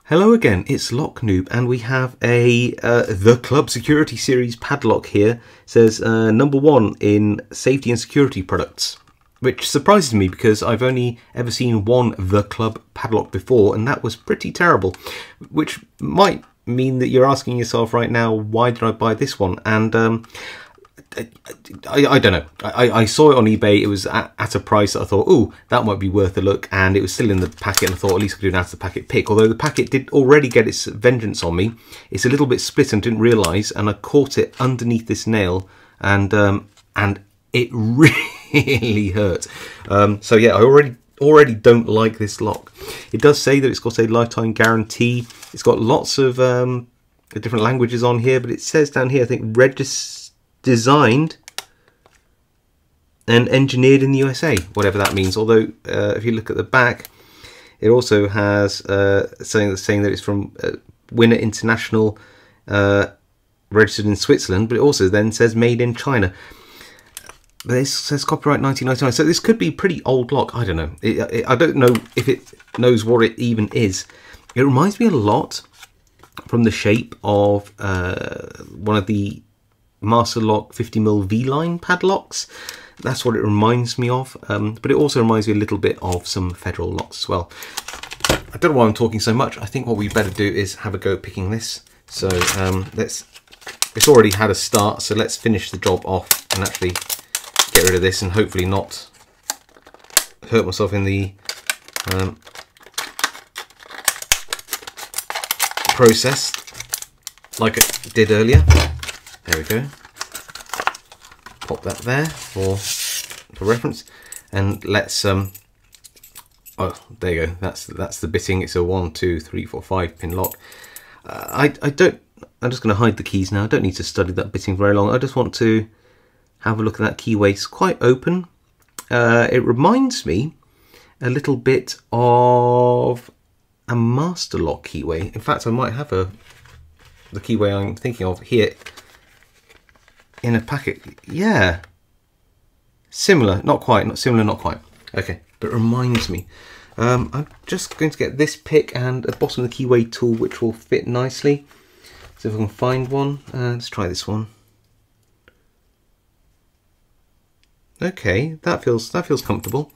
Hello again, it's Lock Noob, and we have a The Club Security Series padlock here. It says #1 in safety and security products, which surprises me because I've only ever seen one The Club padlock before, and that was pretty terrible, which might mean that you're asking yourself right now, why did I buy this one? And I don't know. I saw it on eBay. It was at a price that I thought, oh, that might be worth a look, and it was still in the packet, and I thought at least I could do an out of the packet pick. Although the packet did already get its vengeance on me. It's a little bit split and didn't realise, and I caught it underneath this nail, and it really hurt. So yeah, I already don't like this lock. It does say that it's got a lifetime guarantee. It's got lots of different languages on here, but it says down here, I think, designed and engineered in the USA, whatever that means. Although if you look at the back, it also has something that's saying that it's from Winner International, registered in Switzerland, but it also then says made in China. But this says copyright 1999, so this could be a pretty old lock. I don't know. I don't know if it knows what it even is. It reminds me a lot from the shape of one of the Master Lock 50mm V-line padlocks. That's what it reminds me of, but it also reminds me a little bit of some Federal locks as well. I don't know why I'm talking so much. I think what we better do is have a go at picking this. So it's already had a start, so let's finish the job off and actually get rid of this and hopefully not hurt myself in the process like I did earlier. There we go. Pop that there for reference, and let's oh, there you go. That's the bitting. It's a 1, 2, 3, 4, 5 pin lock. I'm just going to hide the keys now. I don't need to study that bitting very long. I just want to have a look at that keyway. It's quite open. It reminds me a little bit of a Master Lock keyway. In fact, I might have the keyway I'm thinking of here in a packet. Yeah, similar, not quite, not similar, not quite. Okay, but it reminds me. I'm just going to get this pick and at the bottom of the keyway tool, which will fit nicely. So if I can find one, let's try this one. Okay, that feels comfortable.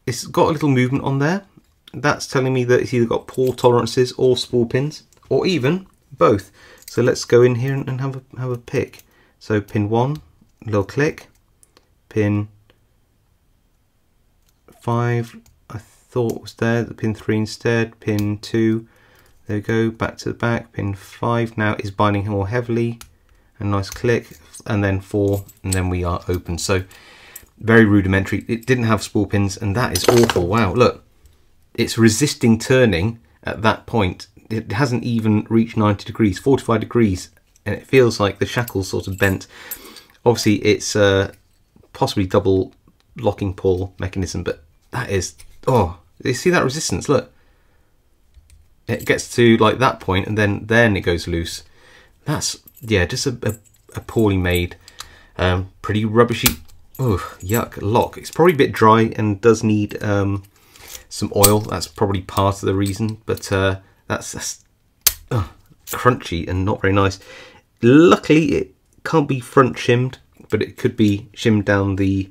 It's got a little movement on there. That's telling me that it's either got pull tolerances or spool pins, or even both. So let's go in here and have a pick. So pin 1, little click. Pin 5, I thought was there. The pin 3 instead. Pin 2, there we go. Back to the back. Pin 5 now is binding more heavily. A nice click, and then 4, and then we are open. So very rudimentary. It didn't have spool pins, and that is awful. Wow, look, it's resisting turning at that point. It hasn't even reached 90 degrees, 45 degrees. And it feels like the shackle's sort of bent. Obviously, it's possibly double locking pull mechanism, but that is, oh, you see that resistance? Look, it gets to like that point, and then it goes loose. That's, yeah, just a poorly made, pretty rubbishy, oh, yuck, lock. It's probably a bit dry and does need some oil. That's probably part of the reason, but that's crunchy and not very nice. Luckily, it can't be front shimmed, but it could be shimmed down the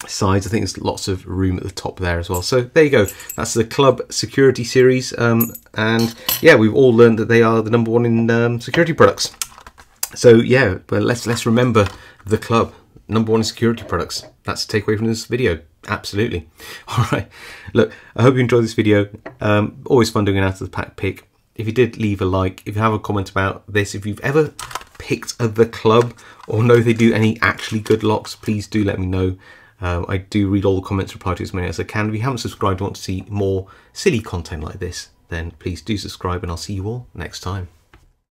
sides. I think there's lots of room at the top there as well. So there you go. That's the Club Security Series, and yeah, we've all learned that they are the #1 in security products. So yeah, but let's remember the Club, #1 in security products. That's the takeaway from this video. Absolutely. All right. Look, I hope you enjoyed this video. Always fun doing an out of the pack pick. If you did, leave a like. If you have a comment about this, if you've ever picked The Club or know they do any actually good locks, please do let me know. I do read all the comments, reply to as many as I can. If you haven't subscribed and want to see more silly content like this, then please do subscribe, and I'll see you all next time.